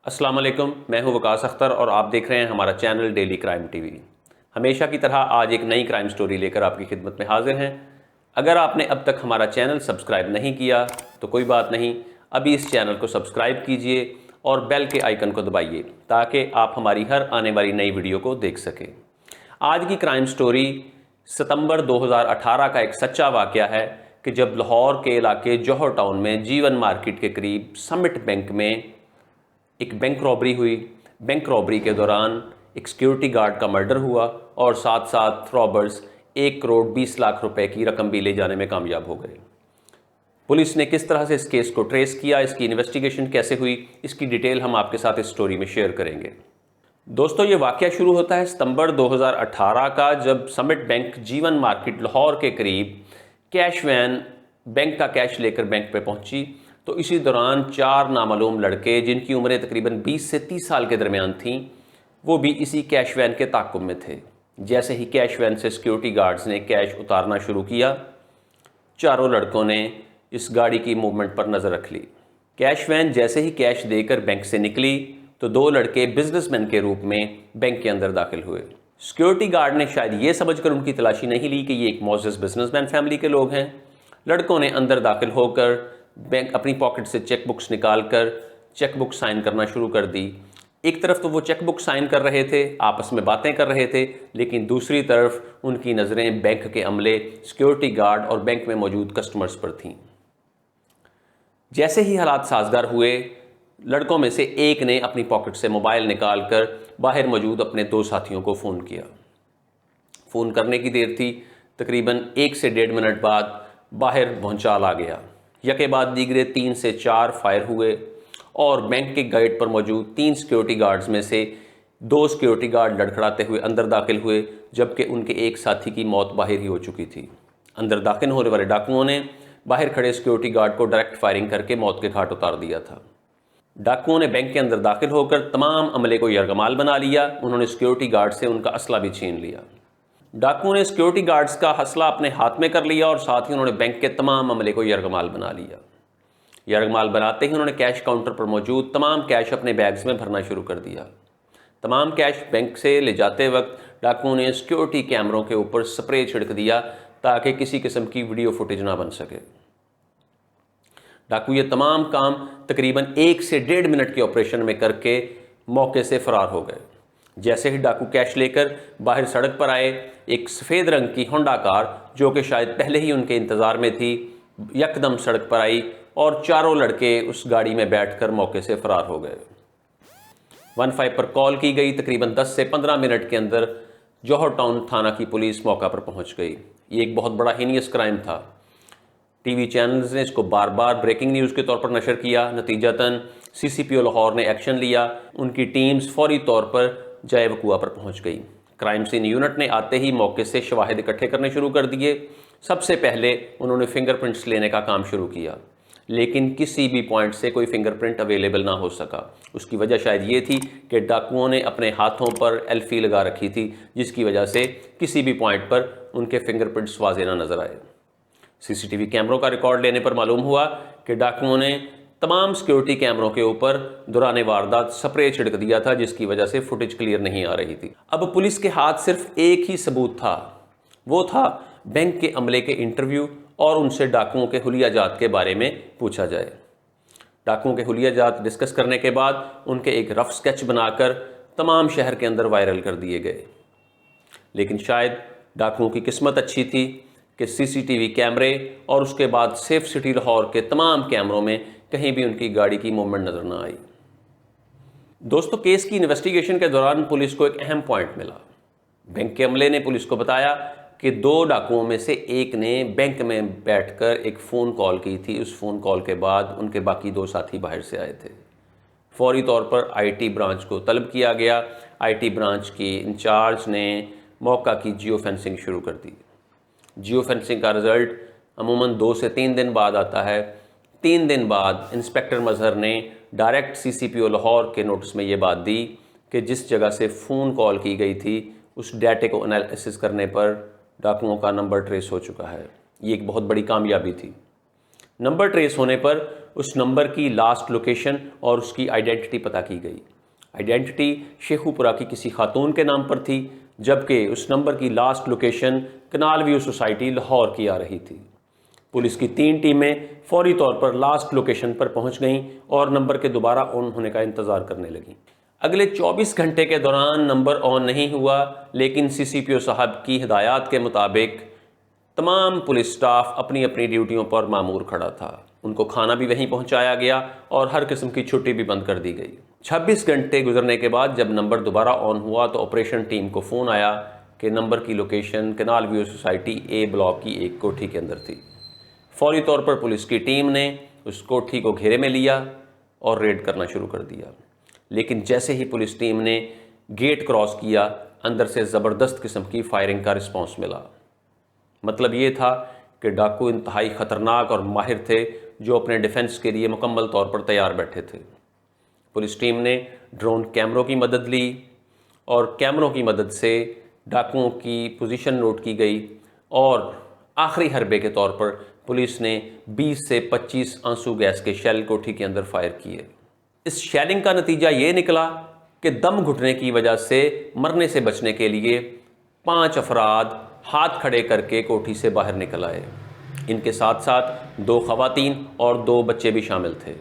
अस्सलाम वालेकुम, मैं हूं वकास अख्तर और आप देख रहे हैं हमारा चैनल डेली क्राइम टीवी। हमेशा की तरह आज एक नई क्राइम स्टोरी लेकर आपकी खिदमत में हाजिर हैं। अगर आपने अब तक हमारा चैनल सब्सक्राइब नहीं किया तो कोई बात नहीं, अभी इस चैनल को सब्सक्राइब कीजिए और बेल के आइकन को दबाइए ताकि आप हमारी हर आने वाली नई वीडियो को देख सकें। आज की क्राइम स्टोरी सितंबर 2018 का एक सच्चा वाक़या है कि जब लाहौर के इलाके जौहर टाउन में जीवन मार्केट के करीब समिट बैंक में एक बैंक रॉबरी हुई। बैंक रॉबरी के दौरान एक सिक्योरिटी गार्ड का मर्डर हुआ और साथ साथ रॉबर्स 1 करोड़ 20 लाख रुपए की रकम भी ले जाने में कामयाब हो गए। पुलिस ने किस तरह से इस केस को ट्रेस किया, इसकी इन्वेस्टिगेशन कैसे हुई, इसकी डिटेल हम आपके साथ इस स्टोरी में शेयर करेंगे। दोस्तों, ये वाक़या शुरू होता है सितंबर 2018 का, जब समिट बैंक जीवन मार्केट लाहौर के करीब कैश वैन बैंक का कैश लेकर बैंक पे पहुंची तो इसी दौरान 4 नामालूम लड़के जिनकी उम्रें तकरीबन 20 से 30 साल के दरमियान थीं, वो भी इसी कैश वैन के ताक़ुब में थे। जैसे ही कैश वैन से सिक्योरिटी गार्ड्स ने कैश उतारना शुरू किया, चारों लड़कों ने इस गाड़ी की मूवमेंट पर नज़र रख ली। कैश वैन जैसे ही कैश देकर बैंक से निकली तो 2 लड़के बिजनेसमैन के रूप में बैंक के अंदर दाखिल हुए। सिक्योरिटी गार्ड ने शायद ये समझकर उनकी तलाशी नहीं ली कि ये एक मोअज़्ज़ज़ बिजनेसमैन फैमिली के लोग हैं। लड़कों ने अंदर दाखिल होकर बैंक अपनी पॉकेट से चेक बुक्स निकालकर चेक बुक साइन करना शुरू कर दी। एक तरफ तो वो चेक बुक साइन कर रहे थे, आपस में बातें कर रहे थे, लेकिन दूसरी तरफ उनकी नज़रें बैंक के अमले, सिक्योरिटी गार्ड और बैंक में मौजूद कस्टमर्स पर थीं। जैसे ही हालात साजगार हुए, लड़कों में से एक ने अपनी पॉकेट से मोबाइल निकालकर बाहर मौजूद अपने 2 साथियों को फ़ोन किया। फ़ोन करने की देर थी, तकरीबन 1 से 1.5 मिनट बाद बाहर भूचाल आ गया। यके बाद दीगरे 3 से 4 फायर हुए और बैंक के गेट पर मौजूद 3 सिक्योरिटी गार्ड्स में से 2 सिक्योरिटी गार्ड लड़खड़ाते हुए अंदर दाखिल हुए, जबकि उनके एक साथी की मौत बाहर ही हो चुकी थी। अंदर दाखिल होने वाले डाकुओं ने बाहर खड़े सिक्योरिटी गार्ड को डायरेक्ट फायरिंग करके मौत के घाट उतार दिया था। डाकुओं ने बैंक के अंदर दाखिल होकर तमाम अमले को यरगमाल बना लिया। उन्होंने सिक्योरिटी गार्ड से उनका असला भी छीन लिया। डाकुओं ने सिक्योरिटी गार्ड्स का हसला अपने हाथ में कर लिया और साथ ही उन्होंने बैंक के तमाम अमले को यरगमाल बना लिया। यरगमाल बनाते ही उन्होंने कैश काउंटर पर मौजूद तमाम कैश अपने बैग्स में भरना शुरू कर दिया। तमाम कैश बैंक से ले जाते वक्त डाकुओं ने सिक्योरिटी कैमरों के ऊपर स्प्रे छिड़क दिया ताकि किसी किस्म की वीडियो फुटेज ना बन सके। डाकू ये तमाम काम तकरीबन 1 से 1.5 मिनट के ऑपरेशन में करके मौके से फरार हो गए। जैसे ही डाकू कैश लेकर बाहर सड़क पर आए, एक सफ़ेद रंग की होंडा कार जो कि शायद पहले ही उनके इंतज़ार में थी, यकदम सड़क पर आई और चारों लड़के उस गाड़ी में बैठकर मौके से फरार हो गए। 15 पर कॉल की गई। तकरीबन 10 से 15 मिनट के अंदर जौहर टाउन थाना की पुलिस मौका पर पहुंच गई। ये एक बहुत बड़ा हीनियस क्राइम था। टीवी चैनल्स ने इसको बार बार ब्रेकिंग न्यूज़ के तौर पर नशर किया। नतीजतन CCPO लाहौर ने एक्शन लिया। उनकी टीम्स फौरी तौर पर जाए वकुआ पर पहुंच गई। क्राइम सीन यूनिट ने आते ही मौके से शवाहिद इकट्ठे करने शुरू कर दिए। सबसे पहले उन्होंने फिंगरप्रिंट्स लेने का काम शुरू किया, लेकिन किसी भी पॉइंट से कोई फिंगरप्रिंट अवेलेबल ना हो सका। उसकी वजह शायद ये थी कि डाकुओं ने अपने हाथों पर एल्फी लगा रखी थी, जिसकी वजह से किसी भी पॉइंट पर उनके फिंगरप्रिंट्स वाज़ेह ना नज़र आए। CCTV कैमरों का रिकॉर्ड लेने पर मालूम हुआ कि डाकुओं ने तमाम सिक्योरिटी कैमरों के ऊपर दौरान वारदात स्प्रे छिड़क दिया था, जिसकी वजह से फुटेज क्लियर नहीं आ रही थी। अब पुलिस के हाथ सिर्फ एक ही सबूत था, वो था बैंक के अमले के इंटरव्यू और उनसे डाकुओं के हुलिया जात के बारे में पूछा जाए। डाकुओं के हुलिया जात डिस्कस करने के बाद उनके एक रफ स्केच बनाकर तमाम शहर के अंदर वायरल कर दिए गए। लेकिन शायद डाकुओं की किस्मत अच्छी थी कि CCTV कैमरे और उसके बाद सेफ सिटी लाहौर के तमाम कैमरों में कहीं भी उनकी गाड़ी की मूवमेंट नज़र ना आई। दोस्तों, केस की इन्वेस्टिगेशन के दौरान पुलिस को एक अहम पॉइंट मिला। बैंक के अमले ने पुलिस को बताया कि 2 डाकुओं में से एक ने बैंक में बैठकर एक फ़ोन कॉल की थी। उस फ़ोन कॉल के बाद उनके बाकी 2 साथी बाहर से आए थे। फौरी तौर पर IT ब्रांच को तलब किया गया। IT ब्रांच की इंचार्ज ने मौका की जियो फेंसिंग शुरू कर दी। जियो फेंसिंग का रिज़ल्ट अमूमन 2 से 3 दिन बाद आता है। 3 दिन बाद इंस्पेक्टर मजहर ने डायरेक्ट CCPO लाहौर के नोटिस में ये बात दी कि जिस जगह से फ़ोन कॉल की गई थी उस डाटे को एनालिसिस करने पर डाकुओं का नंबर ट्रेस हो चुका है। ये एक बहुत बड़ी कामयाबी थी। नंबर ट्रेस होने पर उस नंबर की लास्ट लोकेशन और उसकी आइडेंटिटी पता की गई। आइडेंटिटी शेखुपुरा की किसी खातून के नाम पर थी, जबकि उस नंबर की लास्ट लोकेशन कनाल व्यू सोसाइटी लाहौर की आ रही थी। पुलिस की 3 टीमें फौरी तौर पर लास्ट लोकेशन पर पहुंच गईं और नंबर के दोबारा ऑन होने का इंतज़ार करने लगीं। अगले 24 घंटे के दौरान नंबर ऑन नहीं हुआ, लेकिन सीसीपीओ साहब की हिदायत के मुताबिक तमाम पुलिस स्टाफ अपनी अपनी ड्यूटियों पर मामूर खड़ा था। उनको खाना भी वहीं पहुंचाया गया और हर किस्म की छुट्टी भी बंद कर दी गई। 26 घंटे गुजरने के बाद जब नंबर दोबारा ऑन हुआ तो ऑपरेशन टीम को फ़ोन आया कि नंबर की लोकेशन कनाल व्यू सोसाइटी ए ब्लॉक की एक कोठी के अंदर थी। फौरी तौर पर पुलिस की टीम ने उस कोठी को घेरे में लिया और रेड करना शुरू कर दिया। लेकिन जैसे ही पुलिस टीम ने गेट क्रॉस किया, अंदर से ज़बरदस्त किस्म की फायरिंग का रिस्पॉन्स मिला। मतलब ये था कि डाकू इंतहाई ख़तरनाक और माहिर थे, जो अपने डिफेंस के लिए मुकम्मल तौर पर तैयार बैठे थे। पुलिस टीम ने ड्रोन कैमरों की मदद ली और कैमरों की मदद से डाकुओं की पोजीशन नोट की गई और आखिरी हरबे के तौर पर पुलिस ने 20 से 25 आंसू गैस के शेल कोठी के अंदर फायर किए। इस शेलिंग का नतीजा ये निकला कि दम घुटने की वजह से मरने से बचने के लिए 5 अफराद हाथ खड़े करके कोठी से बाहर निकल आए। इनके साथ साथ 2 खवातीन और 2 बच्चे भी शामिल थे।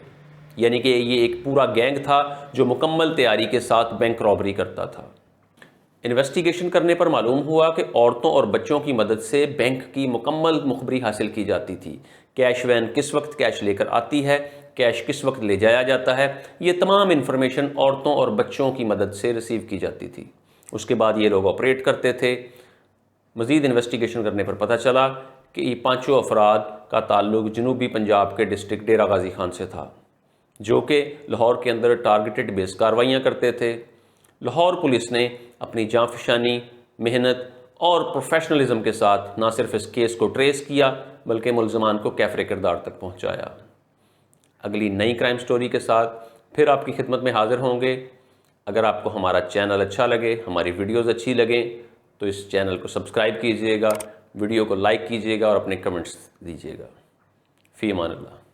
यानी कि ये एक पूरा गैंग था जो मुकम्मल तैयारी के साथ बैंक रॉबरी करता था। इन्वेस्टिगेशन करने पर मालूम हुआ कि औरतों और बच्चों की मदद से बैंक की मुकम्मल मुखबरी हासिल की जाती थी। कैश वैन किस वक्त कैश लेकर आती है, कैश किस वक्त ले जाया जाता है, ये तमाम इन्फॉर्मेशन औरतों और बच्चों की मदद से रिसीव की जाती थी। उसके बाद ये लोग ऑपरेट करते थे। मज़ीद इन्वेस्टिगेशन करने पर पता चला कि ये 5 अफराद का ताल्लुक जनूबी पंजाब के डिस्ट्रिक्ट डेरा गाजी खान से था, जो कि लाहौर के अंदर टारगेटेड बेस कार्रवाइयाँ करते थे। लाहौर पुलिस ने अपनी जांफशानी, मेहनत और प्रोफेशनलिज्म के साथ न सिर्फ इस केस को ट्रेस किया बल्कि मुल्ज़मान को कैफरे किरदार तक पहुंचाया। अगली नई क्राइम स्टोरी के साथ फिर आपकी खिदमत में हाजिर होंगे। अगर आपको हमारा चैनल अच्छा लगे, हमारी वीडियोज़ अच्छी लगें तो इस चैनल को सब्सक्राइब कीजिएगा, वीडियो को लाइक कीजिएगा और अपने कमेंट्स दीजिएगा। फ़ी अमान अल्लाह।